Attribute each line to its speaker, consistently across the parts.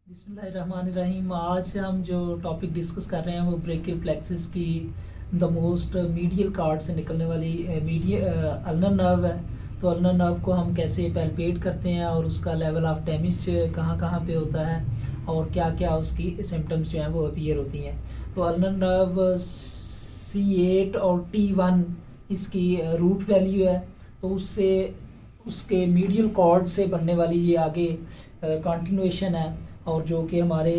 Speaker 1: बिस्मिल्लाहिर्रहमानिर्रहीम। आज हम जो टॉपिक डिस्कस कर रहे हैं वो ब्रेकियल प्लेक्सिस की द मोस्ट मीडियल कार्ड से निकलने वाली अल्नर नर्व है। तो अल्नर नर्व को हम कैसे पैल्पेट करते हैं और उसका लेवल ऑफ डैमेज कहाँ कहाँ पे होता है और क्या क्या उसकी सिम्टम्स जो हैं वो अपीयर होती हैं। तो अल्नर नर्व C8 और T1 इसकी रूट वैल्यू है। तो उससे उसके मीडियल कॉर्ड से बनने वाली ये आगे कंटिन्यूएशन है और जो कि हमारे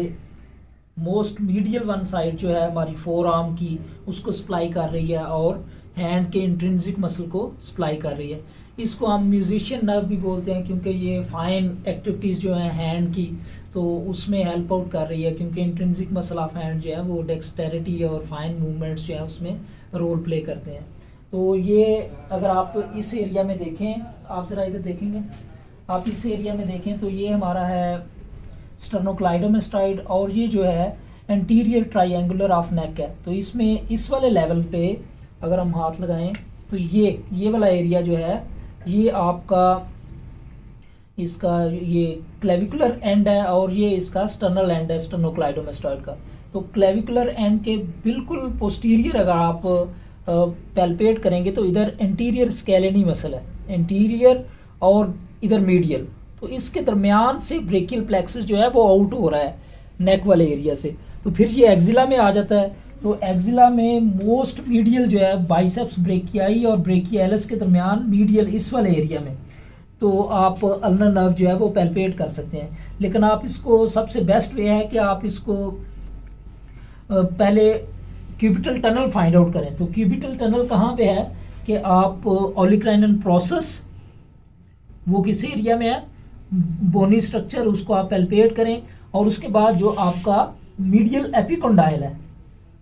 Speaker 1: मोस्ट मीडियल वन साइड जो है हमारी फोर आर्म की उसको सप्लाई कर रही है और हैंड के इंट्रिंसिक मसल को सप्लाई कर रही है। इसको हम म्यूजिशियन नर्व भी बोलते हैं क्योंकि ये फाइन एक्टिविटीज़ जो हैं हैंड की तो उसमें हेल्प आउट कर रही है, क्योंकि इंट्रिंसिक मसल ऑफ हैंड जो है वो डेक्सटेरिटी और फाइन मूवमेंट्स जो है उसमें रोल प्ले करते हैं। तो ये अगर आप इस एरिया में देखें, आप ज़रा इधर देखेंगे, आप इस एरिया में देखें तो ये हमारा है स्टर्नोक्लाइडोमेस्टाइड और ये जो है एंटीरियर ट्रायंगुलर ऑफ नेक है। तो इसमें इस वाले लेवल पे अगर हम हाथ लगाएं तो ये वाला एरिया जो है ये आपका इसका ये क्लेविकुलर एंड है और ये इसका स्टर्नल एंड है स्टर्नोक्लाइडोमेस्टाइड का। तो क्लेविकुलर एंड के बिल्कुल पोस्टीरियर अगर आप पैल्पेट करेंगे तो इधर एंटीरियर स्केलेनी मसल है, एंटीरियर और इधर मीडियल। तो इसके दरमियान से ब्रेकियल प्लेक्सस जो है वो आउट हो रहा है नेक वाले एरिया से। तो फिर ये एक्जिला में आ जाता है। तो एक्जिला में मोस्ट मीडियल जो है बाइसेप्स ब्रेकियाई और ब्रेकियालिस के दरमियान मीडियल इस वाले एरिया में तो आप अल्नर नर्व जो है वो पैल्पेट कर सकते हैं। लेकिन आप इसको सबसे बेस्ट वे है कि आप इसको पहले क्यूबिटल टनल फाइंड आउट करें। तो क्यूबिटल टनल कहाँ पे है कि आप ओलिक्राइनल प्रोसेस वो किस एरिया में है, बोनी स्ट्रक्चर, उसको आप पैल्पेट करें और उसके बाद जो आपका मीडियल एपिकोंडाइल है,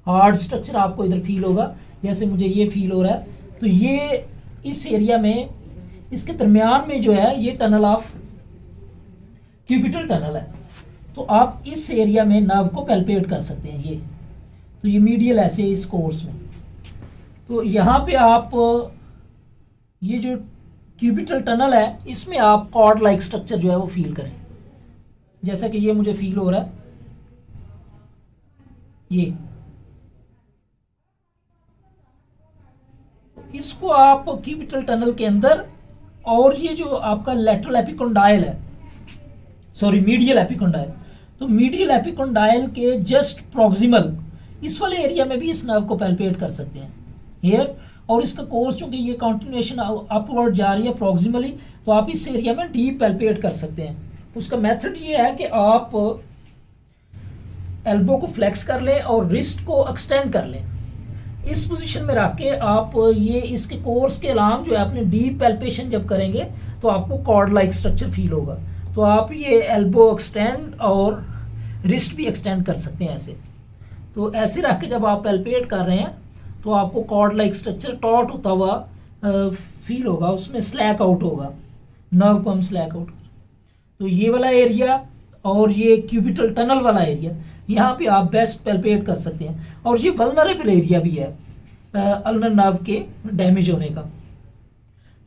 Speaker 1: हार्ड स्ट्रक्चर आपको इधर फील होगा जैसे मुझे ये फील हो रहा है। तो ये इस एरिया में इसके दरमियान में जो है ये टनल ऑफ क्यूबिटल टनल है। तो आप इस एरिया में नर्व को पैल्पेट कर सकते हैं। ये तो ये मीडियल ऐसे इस कोर्स में। तो यहाँ पे आप ये जो क्यूबिटल टनल है इसमें आप कॉर्ड लाइक स्ट्रक्चर जो है वो फील करें, जैसा कि ये मुझे फील हो रहा है। ये इसको आप क्यूबिटल टनल के अंदर और ये जो आपका लेटरल एपिकोंडाइल है, सॉरी मीडियल एपिकोंडाइल, तो मीडियल एपिकोंडाइल के जस्ट प्रॉक्सिमल इस वाले एरिया में भी इस नर्व को पैल्पेट कर सकते हैं हेयर। और इसका कोर्स चूंकि ये कंटिन्यूएशन अपवर्ड जा रही है प्रॉक्सिमली, तो आप इस एरिया में डीप पैल्पेट कर सकते हैं। उसका मेथड ये है कि आप एल्बो को फ्लेक्स कर लें और रिस्ट को एक्सटेंड कर लें। इस पोजीशन में रख के आप ये इसके कोर्स के अलाम जो है अपने डीप पैल्पेशन जब करेंगे तो आपको कॉर्ड लाइक स्ट्रक्चर फील होगा। तो आप ये एल्बो एक्सटेंड और रिस्ट भी एक्सटेंड कर सकते हैं ऐसे। तो ऐसे रख के जब आप पैल्पेट कर रहे हैं तो आपको कॉर्ड लाइक स्ट्रक्चर टॉट होता हुआ फील होगा, उसमें स्लैक आउट होगा, नर्व को हम स्लैक आउट। तो ये वाला एरिया और ये क्यूबिटल टनल वाला एरिया यहाँ पे आप बेस्ट पैल्पेट कर सकते हैं। और ये वल्नरेबल एरिया भी है अल्नर नर्व के डैमेज होने का।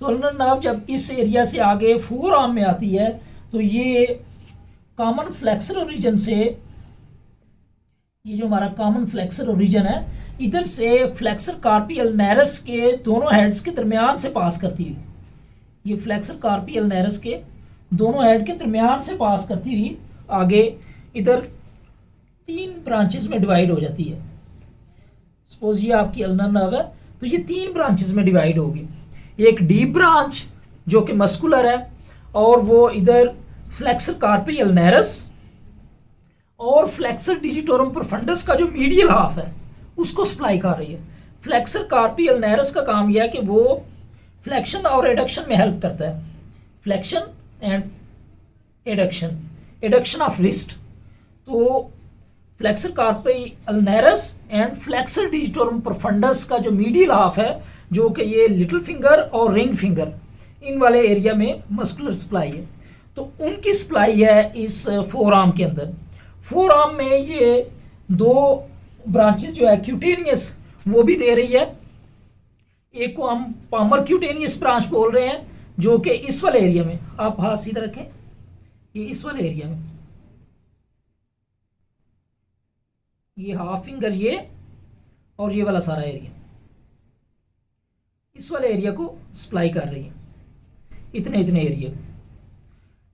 Speaker 1: तो अल्नर नर्व जब इस एरिया से आगे फोर आर्म में आती है तो ये कॉमन फ्लेक्सर ओरिजिन से, ये जो हमारा कॉमन फ्लेक्सर ओरिजिन है इधर से फ्लेक्सर कार्पी अल्नरस के दोनों हेड्स के दरमियान से पास करती हुई, ये फ्लेक्सर कार्पी अल्नरस के दोनों हेड के दरमियान से पास करती हुई आगे इधर 3 ब्रांचेस में डिवाइड हो जाती है। सपोज ये आपकी अल्नर नर्व है तो ये 3 ब्रांचेस में डिवाइड होगी। एक डीप ब्रांच जो कि मस्कुलर है और वो इधर फ्लेक्सर कार्पी अल्नरस और फ्लेक्सर डिजिटोरम प्रोफंडस का जो मीडियल हाफ है उसको सप्लाई कर रही है। फ्लेक्सर कार्पी अल्नरस का काम यह है कि वो फ्लेक्शन और एडक्शन में हेल्प करता है, flexion and adduction, adduction of wrist. तो flexor carpi ulnaris and flexor digitorum profundus का जो मीडियल हाफ है जो कि ये लिटिल फिंगर और रिंग फिंगर इन वाले एरिया में मस्कुलर सप्लाई है। तो उनकी सप्लाई है इस फोर आर्म के अंदर। फोर आर्म में ये 2 ब्रांचेस जो है क्यूटेनियस वो भी दे रही है। एक को हम पामर क्यूटेनियस ब्रांच बोल रहे हैं जो कि इस वाले एरिया में, आप हाथ सीधा रखें, ये इस वाले एरिया में ये हाफ फिंगर, ये और ये वाला सारा एरिया, इस वाले एरिया को सप्लाई कर रही है, इतने इतने एरिया।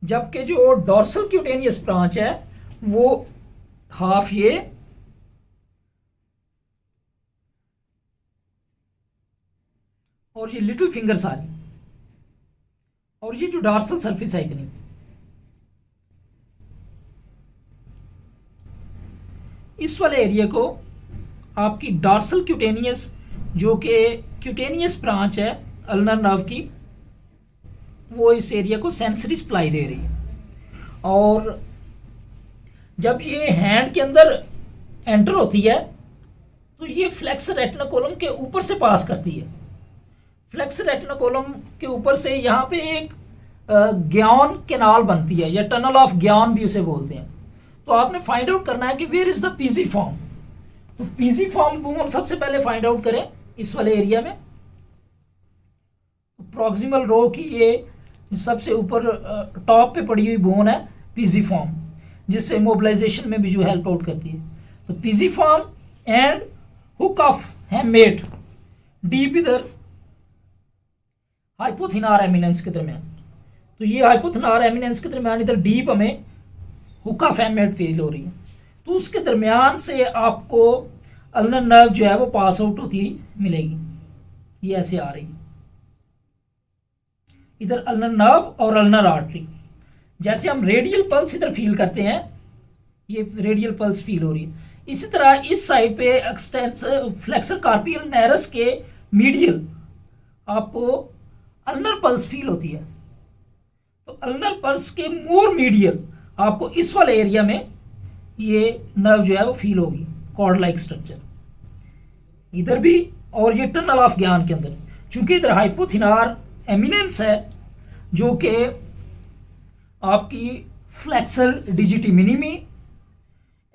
Speaker 1: जबकि जो डॉर्सल क्यूटेनियस ब्रांच है वो हाफ ये और ये लिटिल फिंगर सारी, और ये जो डॉर्सल सरफेस है इतनी। इस वाले एरिया को आपकी डॉर्सल क्यूटेनियस, जो कि क्यूटेनियस ब्रांच है अल्नर नर्व की, वो इस एरिया को सेंसरी सप्लाई दे रही है। और जब ये हैंड के अंदर एंटर होती है तो ये फ्लेक्सर रेटिनाकोलम के ऊपर से पास करती है। फ्लेक्सर रेटिनाकोलम के ऊपर से यहाँ पे एक ग्यान कैनाल बनती है, या टनल ऑफ ग्यान भी उसे बोलते हैं। तो आपने फाइंड आउट करना है कि where is the PG form. तो पीजी फॉर्म बोन सबसे पहले फाइंड आउट करें इस वाले एरिया में। प्रॉक्सिमल रो की ये सबसे ऊपर टॉप पे पड़ी हुई बोन है पीजी फॉर्म, जिससे मोबिलाइजेशन में भी जो हेल्प आउट करती है। तो PG form and hook of Hammett deep इधर हाइपोथिनार एमिनेंस के दरमियान। तो ये हाइपोथिनार एमिनेंस के दरमियान इधर डीप हमें हुक ऑफ हैममेट फील हो रही है। तो उसके दरमियान से आपको अल्नर नर्व जो है वो पास आउट होती मिलेगी, ये ऐसे आ रही है। इधर अल्नर नर्व और अल्नर आर्टरी, जैसे हम रेडियल पल्स इधर फील करते हैं, ये रेडियल पल्स फील हो रही है। इसी तरह इस साइड पे एक्सटेंस फ्लेक्सर कार्पियल नेरस के मीडियल आपको अल्नर पल्स फील होती है। तो अल्नर पल्स के मोर मीडियल आपको इस वाले एरिया में ये नर्व जो है वो फील होगी, कॉर्ड लाइक स्ट्रक्चर इधर भी, और ये टनल ऑफ ज्ञान के अंदर, चूंकि इधर हाइपोथिनार एमिनेंस है जो कि आपकी flexor digiti minimi,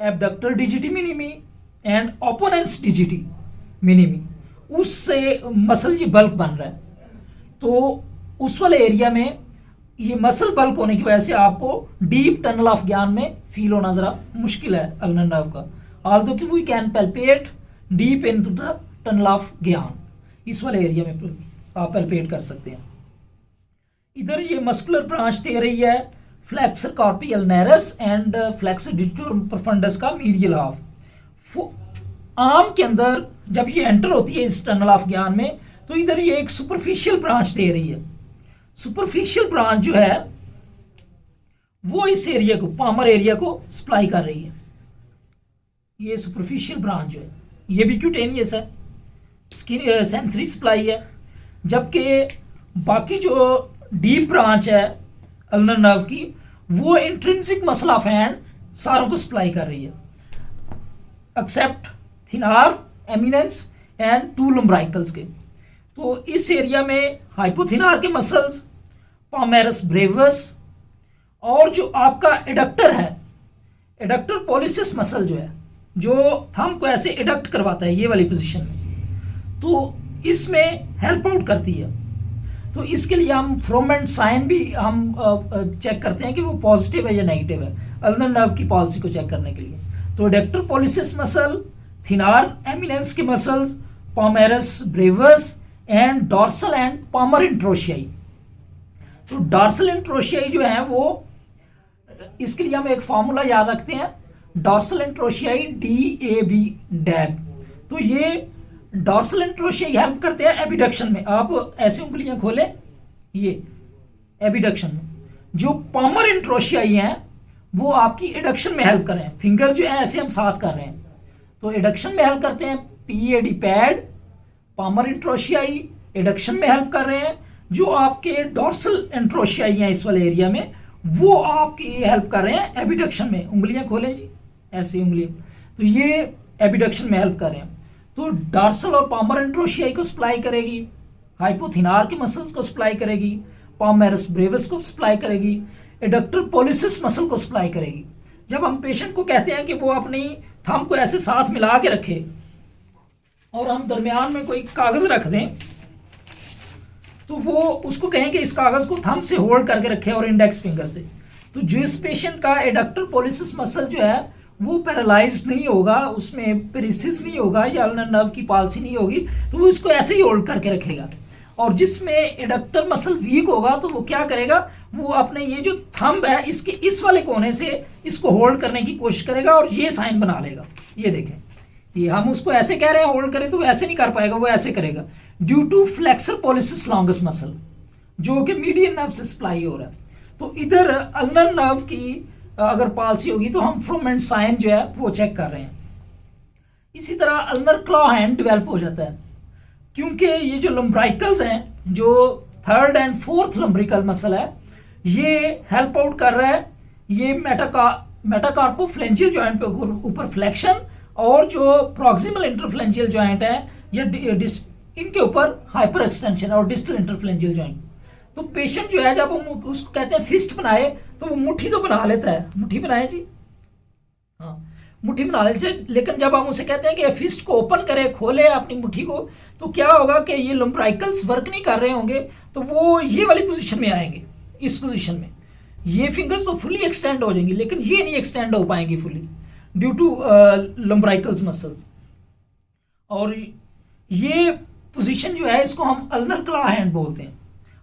Speaker 1: abductor digiti minimi and opponens digiti minimi, उससे मसल ये बल्क बन रहा है। तो उस वाले एरिया में ये मसल बल्क होने की वजह से आपको डीप टनल ऑफ ज्ञान में फील होना जरा मुश्किल है अल्नर नर्व का, ऑल्दो कि we can palpate deep into the tunnel of Guyon. इस वाले एरिया में आप पैल्पेट कर सकते हैं। इधर ये मस्कुलर ब्रांच दे रही है flexor carpi ulnaris and flexor digitorum profundus का मीडियल हाफ। आर्म के अंदर जब ये एंटर होती है इस टनल ऑफ ज्ञान में, तो इधर ये एक सुपरफिशियल ब्रांच दे रही है। सुपरफिशियल ब्रांच जो है वो इस एरिया को, पामर एरिया को सप्लाई कर रही है। ये सुपरफिशियल ब्रांच जो है ये भी क्यूटेनियस है, स्किन सेंसरी सप्लाई है। जबकि बाकी जो डीप ब्रांच है अल्नर नर्व की, वो इंट्रिंसिक मसल ऑफ हैंड सारों को सप्लाई कर रही है, एक्सेप्ट थिनार एमिनेंस एंड टू लुम्ब्राइकल्स के। तो इस एरिया में हाइपोथिनार के मसल्स, पामेरस ब्रेवस, और जो आपका एडक्टर है, एडक्टर पॉलिसिस मसल जो है, जो थंब को ऐसे एडक्ट करवाता है ये वाली पोजीशन में, तो इसमें हेल्प आउट करती है। तो इसके लिए हम फ्रोमेंट साइन भी हम चेक करते हैं कि वो पॉजिटिव है या नेगेटिव है, अल्नर नर्व की पॉलिसी को चेक करने के लिए। तो adductor pollicis muscle, thenar eminence के muscles, palmaris brevis and dorsal and palmar interossei. तो डॉर्सल इंट्रोशियाई जो है वो, इसके लिए हम एक फार्मूला याद रखते हैं, डॉर्सल इंट्रोशियाई DAB डैब। तो ये डॉर्सल इंट्रोशियाई हेल्प करते हैं एबिडक्शन में। आप ऐसे उंगलियां खोलें, ये एबिडक्शन में। जो पामर इंट्रोशियाई हैं वो आपकी एडक्शन में हेल्प कर रहे हैं। फिंगर जो है ऐसे हम साथ कर रहे हैं, तो एडक्शन में हेल्प करते हैं। PAD पैड, पामर इंट्रोशियाई एडक्शन में हेल्प कर रहे हैं। जो आपके डॉर्सल इंट्रोशियाई हैं इस वाले एरिया में, वो आपकी हेल्प कर रहे हैं एबिडक्शन में। उंगलियां खोलें जी, ऐसी उंगलियां, तो ये एबिडक्शन में हेल्प कर रहे हैं। तो डॉर्सल और पामर इंट्रोशियाई को सप्लाई करेगी, हाइपोथिनार के मसल्स को सप्लाई करेगी, पामेरस ब्रेवस को सप्लाई करेगी, एडक्टर पॉलिसिस मसल को सप्लाई करेगी। जब हम पेशेंट को कहते हैं कि वो अपनी थंब को ऐसे साथ मिला के रखे और हम दरमियान में कोई कागज रख दें, तो वो उसको कहें कि इस कागज को थंब से होल्ड करके रखे और इंडेक्स फिंगर से, तो जिस पेशेंट का एडक्टर पॉलिसिस मसल जो है वो पैरालाइज्ड नहीं होगा, उसमें पेरिसिस नहीं होगा या अल्नर नर्व की पाल्सी नहीं होगी, तो वो इसको ऐसे ही होल्ड करके रखेगा। और जिसमें एडक्टर मसल वीक होगा तो वो क्या करेगा, वो अपने ये जो थंब है इसके इस वाले कोने से इसको होल्ड करने की कोशिश करेगा और ये साइन बना लेगा। ये देखें, ये हम उसको ऐसे कह रहे हैं होल्ड करें, तो वो ऐसे नहीं कर पाएगा, वो ऐसे करेगा due to flexor pollicis longus muscle, जो कि मीडियन नर्व से सप्लाई हो रहा है। तो इधर अल्नर नर्व की अगर पाल्सी होगी तो हम फ्रोमेंट साइन जो है वो चेक कर रहे हैं। इसी तरह अल्नर क्लॉ हैंड डेवलप हो जाता है, क्योंकि ये जो लंब्राइकल्स हैं, जो थर्ड एंड फोर्थ लंब्रिकल मसल है, ये हेल्प आउट कर रहा है ये मेटाकार्पोफ्लेंजियल जॉइंट पे ऊपर फ्लेक्शन, और जो प्रॉक्सिमल इंटरफ्लेंजियल जॉइंट है या इनके ऊपर हाइपर एक्सटेंशन और डिस्टल इंटरफ्लेंजियल जॉइंट। तो पेशेंट जो है जब हम उसको कहते हैं फिस्ट बनाए, तो वो मुट्ठी तो बना लेता है, मुट्ठी बनाए जी, हाँ मुट्ठी बना लेते हैं, लेकिन जब हम उसे कहते हैं कि फिस्ट को ओपन करे, खोले अपनी मुट्ठी को, तो क्या होगा कि ये लंब्राइकल्स वर्क नहीं कर रहे होंगे, तो वो ये वाली पोजीशन में आएंगे। इस पोजीशन में ये फिंगर्स तो फुली एक्सटेंड हो जाएंगी, लेकिन ये नहीं एक्सटेंड हो पाएंगी फुली ड्यू टू लंब्राइकल्स मसल्स। और ये पोजीशन जो है इसको हम अल्नर क्लॉ हैंड बोलते हैं,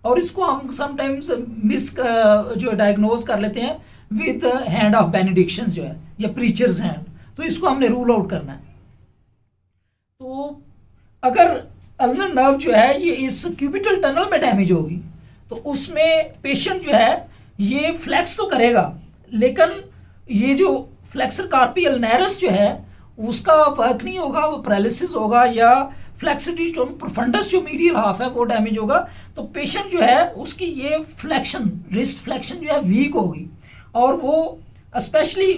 Speaker 1: और इसको हम समटाइम्स जो डायग्नोज कर लेते हैं विद हैंड ऑफ बेनेडिक्शन जो है, या प्रीचर्स हैंड। तो इसको हमने रूल आउट करना है। तो अगर अल्नर नर्व जो है ये इस क्यूबिटल टनल में डैमेज होगी, तो उसमें पेशेंट जो है ये फ्लेक्स तो करेगा, लेकिन ये जो फ्लेक्सर कार्पी अल्नेरस जो है उसका वर्क नहीं होगा, वो पैरालिसिस होगा, या फ्लेक्सिटी प्रोफंडस जो मीडियल हाफ है वो डैमेज होगा। तो पेशेंट जो है उसकी ये फ्लेक्शन, रिस्ट फ्लेक्शन जो है वीक होगी, और वो स्पेशली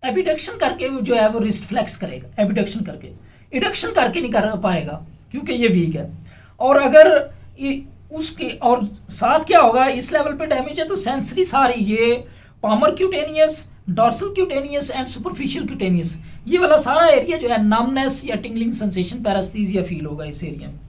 Speaker 1: एबिडक्शन करके जो है वो रिस्ट फ्लेक्स करेगा, एबिडक्शन करके, इडक्शन करके नहीं कर पाएगा क्योंकि ये वीक है। और अगर उसके और साथ क्या होगा, इस लेवल पे डैमेज है तो सेंसरी सारी, ये palmar cutaneous, dorsal cutaneous and superficial cutaneous, ये वाला सारा एरिया जो है नमनेस या टिंगलिंग सेंसेशन, पैरास्थीसिया फील होगा इस एरिया में।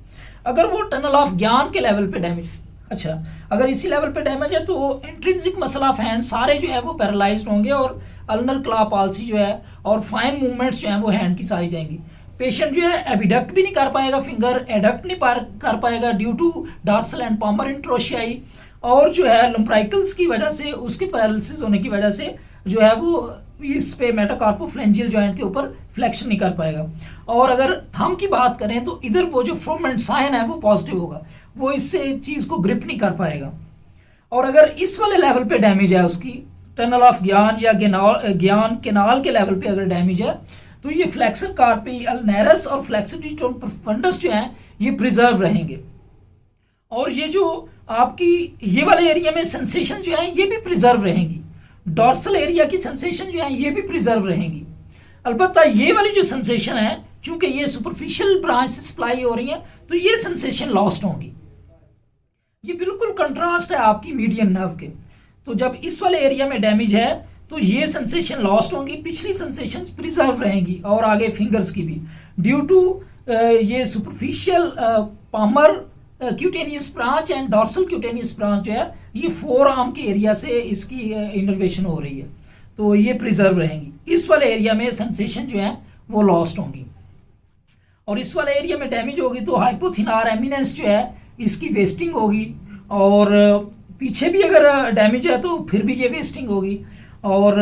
Speaker 1: अगर वो टनल ऑफ ज्ञान के लेवल पे डैमेज, अच्छा अगर इसी लेवल पे डैमेज है तो इंट्रिंसिक मसल ऑफ हैंड सारे जो है वो पैरालाइज्ड होंगे, और अल्नर क्लॉ पाल्सी जो है और फाइन मूवमेंट्स जो है वो हैंड की सारी जाएंगी। पेशेंट जो है एबिडक्ट भी नहीं कर पाएगा, फिंगर एडक्ट नहीं कर पाएगा due to dorsal and palmar interossei, और जो है लंब्राइकल्स की वजह से, उसके पैरालिसिस होने की वजह से जो है वो इस पे मेटाकार्पोफ्लेंजियल जॉइंट के ऊपर फ्लेक्शन नहीं कर पाएगा। और अगर थंब की बात करें तो इधर वो जो फ्रोमेंट साइन है वो पॉजिटिव होगा, वो इससे चीज को ग्रिप नहीं कर पाएगा। और अगर इस वाले लेवल पे डैमेज है, उसकी टनल ऑफ ज्ञान या ज्ञान केनाल के लेवल पे अगर डैमेज है, तो ये फ्लेक्सर कार्पी अल्नेरस और फ्लेक्सिटी प्रोफंडस जो है ये प्रिजर्व रहेंगे, और ये जो आपकी ये वाले एरिया में सेंसेशन जो है ये भी प्रिजर्व रहेंगी, डॉर्सल एरिया की सेंसेशन जो है ये भी प्रिजर्व रहेंगी। अलबत्ता ये वाली जो सेंसेशन है, चूंकि ये सुपरफिशियल ब्रांच से सप्लाई हो रही है, तो ये सेंसेशन लॉस्ट होंगी। ये बिल्कुल कंट्रास्ट है आपकी मीडियन नर्व के। तो जब इस वाले एरिया में डैमेज है तो ये सेंसेशन लॉस्ट होंगी, पिछली सेंसेशन प्रिजर्व रहेंगी, और आगे फिंगर्स की भी ड्यू टू ये superficial palmar cutaneous branch and dorsal cutaneous branch जो है ये फोर आर्म के एरिया से इसकी इनर्वेशन हो रही है, तो ये प्रिजर्व रहेंगी। इस वाले एरिया में सेंसेशन जो है वो लॉस्ट होंगी, और इस वाले एरिया में डैमेज होगी तो हाइपोथिनार एमिनेंस जो है इसकी वेस्टिंग होगी, और पीछे भी अगर डैमेज है तो फिर भी ये वेस्टिंग होगी, और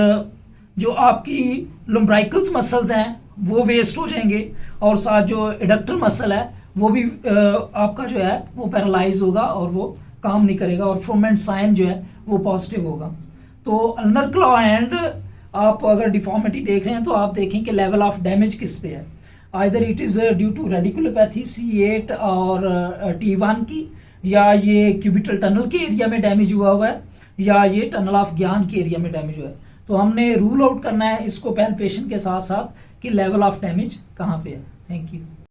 Speaker 1: जो आपकी लंब्राइकल्स मसल्स हैं वो वेस्ट हो जाएंगे, और साथ जो एडक्टर मसल है वो भी आपका जो है वो पैरालाइज होगा और वो काम नहीं करेगा, और फ्रोमेंट साइन जो है वो पॉजिटिव होगा। तो अल्नर क्लॉ हैंड आप अगर डिफॉर्मिटी देख रहे हैं तो आप देखें कि लेवल ऑफ डैमेज किस पे है, either it is due to radiculopathy C8 और T1 की, या ये क्यूबिटल टनल के एरिया में डैमेज हुआ है, या ये टनल ऑफ ज्ञान के एरिया में डैमेज हुआ है। तो हमने रूल आउट करना है इसको पैल्पेशन के साथ साथ कि लेवल ऑफ डैमेज कहाँ पे है। Thank you.